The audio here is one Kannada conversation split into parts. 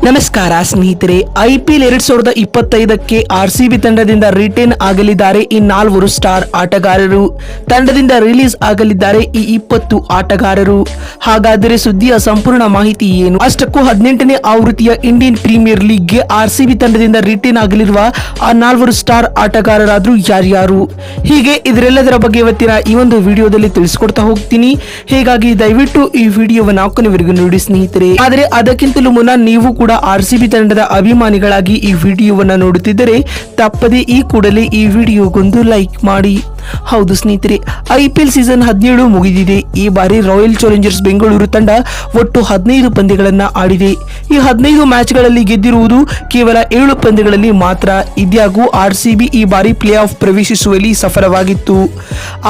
ನಮಸ್ಕಾರ ಸ್ನೇಹಿತರೆ, IPL 2025ಕ್ಕೆ RCB ತಂಡದಿಂದ ರಿಟೇನ್ ಆಗಲಿದ್ದಾರೆ ಈ 4 ಸ್ಟಾರ್ ಆಟಗಾರರು. ತಂಡದಿಂದ ರಿಲೀಸ್ ಆಗಲಿದ್ದಾರೆ ಈ 20 ಆಟಗಾರರು. ಹಾಗಾದರೆ ಸುದ್ದಿಯ ಸಂಪೂರ್ಣ ಮಾಹಿತಿ ಏನು? ಅಷ್ಟಕ್ಕೂ 18ನೇ ಆವೃತ್ತಿಯ ಇಂಡಿಯನ್ ಪ್ರೀಮಿಯರ್ ಲೀಗ್ಗೆ RCB ತಂಡದಿಂದ ರಿಟೇನ್ ಆಗಲಿರುವ ಆ 4 ಸ್ಟಾರ್ ಆಟಗಾರರಾದ್ರು ಯಾರ್ಯಾರು, ಹೀಗೆ ಇದರೆಲ್ಲದರ ಬಗ್ಗೆ ಇವತ್ತಿನ ಈ ಒಂದು ವಿಡಿಯೋದಲ್ಲಿ ತಿಳಿಸ್ಕೊಡ್ತಾ ಹೋಗ್ತೀನಿ. ಹೀಗಾಗಿ ದಯವಿಟ್ಟು ಈ ವಿಡಿಯೋವನ್ನು ಕೊನೆವರೆಗೂ ನೋಡಿ ಸ್ನೇಹಿತರೆ. ಆದರೆ ಅದಕ್ಕಿಂತಲೂ ಮುನ್ನ ನೀವು ಕೂಡ RCB ತಂಡದ ಅಭಿಮಾನಿಗಳಾಗಿ ಈ ವಿಡಿಯೋವನ್ನ ನೋಡುತ್ತಿದ್ದರೆ ತಪ್ಪದೆ ಈ ಕೂಡಲೇ ಈ ವಿಡಿಯೋಗೊಂದು ಲೈಕ್ ಮಾಡಿ. ಹೌದು ಸ್ನೇಹಿತರೆ, IPL ಸೀಸನ್ 17 ಮುಗಿದಿದೆ. ಈ ಬಾರಿ ರಾಯಲ್ ಚಾಲೆಂಜರ್ಸ್ ಬೆಂಗಳೂರು ತಂಡ ಒಟ್ಟು 15 ಪಂದ್ಯಗಳನ್ನ ಆಡಿದೆ. ಈ 15 ಮ್ಯಾಚ್ಗಳಲ್ಲಿ ಗೆದ್ದಿರುವುದು ಕೇವಲ 7 ಪಂದ್ಯಗಳಲ್ಲಿ ಮಾತ್ರ. ಇದ್ಯಾಗೂ RCB ಈ ಬಾರಿ ಪ್ಲೇ ಆಫ್ ಪ್ರವೇಶಿಸುವಲ್ಲಿ ಸಫಲವಾಗಿತ್ತು.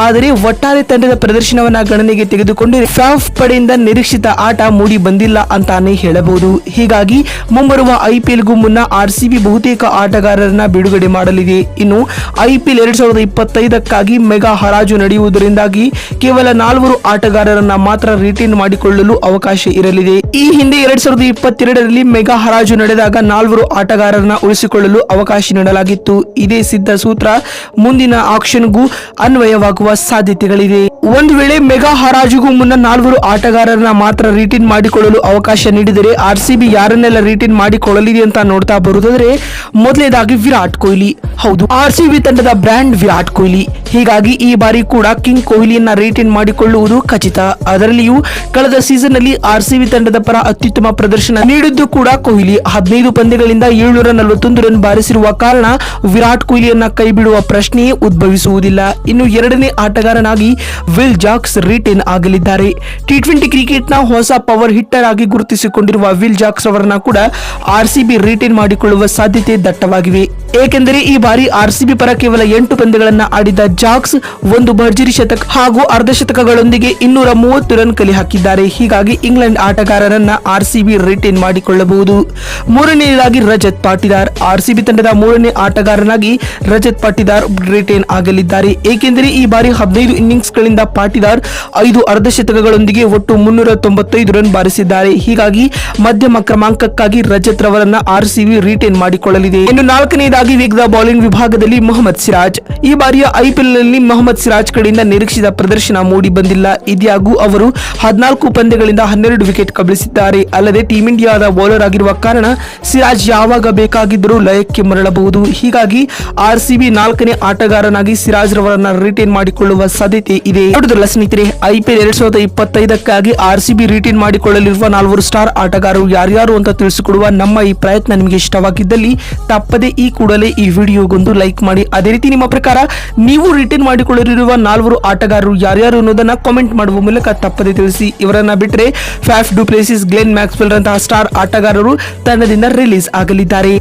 ಆದರೆ ಒಟ್ಟಾರೆ ತಂಡದ ಪ್ರದರ್ಶನವನ್ನ ಗಣನೆಗೆ ತೆಗೆದುಕೊಂಡರೆ ಫ್ಯಾಫ್ ಪಡೆಯಿಂದ ನಿರೀಕ್ಷಿತ ಆಟ ಮೂಡಿ ಬಂದಿಲ್ಲ ಅಂತಾನೆ ಹೇಳಬಹುದು. ಹೀಗಾಗಿ ಮುಂಬರುವ IPLಗೂ ಮುನ್ನ RCB ಬಹುತೇಕ ಆಟಗಾರರನ್ನ ಬಿಡುಗಡೆ ಮಾಡಲಿದೆ. ಇನ್ನು IPL 2025ಕ್ಕಾಗಿ ಮೆಗಾ ಹರಾಜು ನಡೆಯುವುದರಿಂದಾಗಿ ಕೇವಲ 4 ಆಟಗಾರರನ್ನ ಮಾತ್ರ ರಿಟೇನ್ ಮಾಡಿಕೊಳ್ಳಲು ಅವಕಾಶ ಇರಲಿದೆ. ಈ ಹಿಂದೆ 2022ರಲ್ಲಿ ಮೆಗಾ ಹರಾಜು ನಡೆದಾಗ 4 ಆಟಗಾರರನ್ನ ಉಳಿಸಿಕೊಳ್ಳಲು ಅವಕಾಶ ನೀಡಲಾಗಿತ್ತು. ಇದೇ ಸಿದ್ಧ ಸೂತ್ರ ಮುಂದಿನ ಆಕ್ಷನ್ಗೂ ಅನ್ವಯವಾಗುವ ಸಾಧ್ಯತೆಗಳಿದೆ. ಒಂದು ವೇಳೆ ಮೆಗಾ ಹರಾಜುಗೂ ಮುನ್ನ 4 ಆಟಗಾರರನ್ನ ಮಾತ್ರ ರಿಟೇನ್ ಮಾಡಿಕೊಳ್ಳಲು ಅವಕಾಶ ನೀಡಿದರೆ RCB ಯಾರನ್ನೆಲ್ಲ ರಿಟೇನ್ ಮಾಡಿಕೊಳ್ಳಲಿದೆ ಅಂತ ನೋಡ್ತಾ ಬರುವುದಾದ್ರೆ ಮೊದಲನೇದಾಗಿ ವಿರಾಟ್ ಕೊಹ್ಲಿ. ಹೌದು, RCB ತಂಡದ ಬ್ರ್ಯಾಂಡ್ ವಿರಾಟ್ ಕೊಹ್ಲಿ. ಹೀಗಾಗಿ ಈ ಬಾರಿ ಕೂಡ ಕಿಂಗ್ ಕೊಹ್ಲಿಯನ್ನ ರಿಟೇನ್ ಮಾಡಿಕೊಳ್ಳುವುದು ಖಚಿತ. ಅದರಲ್ಲಿಯೂ ಕಳೆದ ಸೀಸನ್ ನಲ್ಲಿ RCB ತಂಡದ ಪರ ಅತ್ಯುತ್ತಮ ಪ್ರದರ್ಶನ ನೀಡಿದ್ದು ಕೂಡ ಕೊಹ್ಲಿ. 15 ಪಂದ್ಯಗಳಿಂದ 741 ರನ್ ಬಾರಿಸಿರುವ ಕಾರಣ ವಿರಾಟ್ ಕೊಹ್ಲಿಯನ್ನ ಕೈ ಬಿಡುವ ಪ್ರಶ್ನೆಯೇ ಉದ್ಭವಿಸುವುದಿಲ್ಲ. ಇನ್ನು ಎರಡನೇ ಆಟಗಾರನಾಗಿ ವಿಲ್ ಜಾಕ್ಸ್ ರಿಟೇನ್ ಆಗಲಿದ್ದಾರೆ. T20 ಕ್ರಿಕೆಟ್ ನ ಹೊಸ ಪವರ್ ಹಿಟ್ಟರ್ ಆಗಿ ಗುರುತಿಸಿಕೊಂಡಿರುವ ವಿಲ್ ಜಾಕ್ಸ್ ಅವರನ್ನ ಕೂಡ RCB ರಿಟೇನ್ ಮಾಡಿಕೊಳ್ಳುವ ಸಾಧ್ಯತೆ ದಟ್ಟವಾಗಿವೆ. ಏಕೆಂದರೆ ಈ ಬಾರಿ RCB ಪರ ಕೇವಲ 8 ಪಂದ್ಯಗಳನ್ನ ಆಡಿದ ಜಾಕ್ಸ್ ಒಂದು ಭರ್ಜರಿ ಶತಕ ಹಾಗೂ ಅರ್ಧ ಶತಕಗಳೊಂದಿಗೆ 230 ರನ್ ಕಲೆ ಹಾಕಿದ್ದಾರೆ. ಹೀಗಾಗಿ ಇಂಗ್ಲೆಂಡ್ ಆಟಗಾರರನ್ನ RCB ರಿಟೇನ್ ಮಾಡಿಕೊಳ್ಳಬಹುದು. ಮೂರನೆಯದಾಗಿ ರಜತ್ ಪಾಟಿದಾರ್. RCB ತಂಡದ ಮೂರನೇ ಆಟಗಾರನಾಗಿ ರಜತ್ ಪಾಟಿದಾರ್ ರಿಟೇನ್ ಆಗಲಿದ್ದಾರೆ. ಏಕೆಂದರೆ ಈ ಬಾರಿ 15 ಇನ್ನಿಂಗ್ಸ್ ಗಳಿಂದ ಪಾಟಿದಾರ್ 5 ಅರ್ಧ ಶತಕಗಳೊಂದಿಗೆ ಒಟ್ಟು 395 ರನ್ ಬಾರಿಸಿದ್ದಾರೆ. ಹೀಗಾಗಿ ಮಧ್ಯಮ ಕ್ರಮಾಂಕಕ್ಕಾಗಿ ರಜತ್ ರವರನ್ನ RCB ರಿಟೇನ್ ಮಾಡಿಕೊಳ್ಳಲಿದೆ. ಇನ್ನು ನಾಲ್ಕನೆಯದಾಗಿ ವೇಗದ ಬೌಲಿಂಗ್ ವಿಭಾಗದಲ್ಲಿ ಮೊಹಮ್ಮದ್ ಸಿರಾಜ್. ಈ ಬಾರಿಯ IPL ನಲ್ಲಿ ಮೊಹಮ್ಮದ್ ಸಿರಾಜ್ ಕಡೆಯಿಂದ ನಿರೀಕ್ಷಿತ ಪ್ರದರ್ಶನ ಮೂಡಿ ಬಂದಿಲ್ಲ. ಇದ್ಯಾಗೂ ಅವರು 14 ಪಂದ್ಯಗಳಿಂದ 12 ವಿಕೆಟ್ ಕಬಳಿಸಿದ್ದಾರೆ. ಅಲ್ಲದೆ ಟೀಮ್ ಇಂಡಿಯಾದ ಬೌಲರ್ ಆಗಿರುವ ಕಾರಣ ಸಿರಾಜ್ ಯಾವಾಗ ಬೇಕಾಗಿದ್ದರೂ ಲಯಕ್ಕೆ ಮರಳಬಹುದು. ಹೀಗಾಗಿ RCB ನಾಲ್ಕನೇ ಆಟಗಾರನಾಗಿ ಸಿರಾಜ್ ರವರನ್ನ ರಿಟೇನ್ ಮಾಡಿಕೊಳ್ಳುವ ಸಾಧ್ಯತೆ ಇದೆ. ನೋಡಿದ್ರಲ್ಲ ಸ್ನೇಹಿತರೆ, IPL 2025ಕ್ಕಾಗಿ RCB ರಿಟೇನ್ ಮಾಡಿಕೊಳ್ಳಲಿರುವ 4 ಸ್ಟಾರ್ ಆಟಗಾರರು ಯಾರ್ಯಾರು ಅಂತ ತಿಳಿಸಿಕೊಡುವ ನಮ್ಮ ಈ ಪ್ರಯತ್ನ ನಿಮಗೆ ಇಷ್ಟವಾಗಿದ್ದಲ್ಲಿ ತಪ್ಪದೆ ಈ ಕೂಡಲೇ ಈ ವಿಡಿಯೋಗೊಂದು ಲೈಕ್ ಮಾಡಿ. ಅದೇ ರೀತಿ ನಿಮ್ಮ ಪ್ರಕಾರ ನೀವು ರಿಟೇನ್ ಮಾಡಿಕೊಳ್ಳಲಿರುವ 4 ಆಟಗಾರರು ಯಾರ್ಯಾರು ಅನ್ನೋದನ್ನ ಕಾಮೆಂಟ್ ಮಾಡುವ ಮೂಲಕ ತಪ್ಪದೆ ತಿಳಿಸಿ. ಇವರನ್ನ ಬಿಟ್ಟರೆ Faf du Plessis, Glenn Maxwell ರಂತಹ ಸ್ಟಾರ್ ಆಟಗಾರರು ತಂಡದಿಂದ ರಿಲೀಸ್ ಆಗಲಿದ್ದಾರೆ.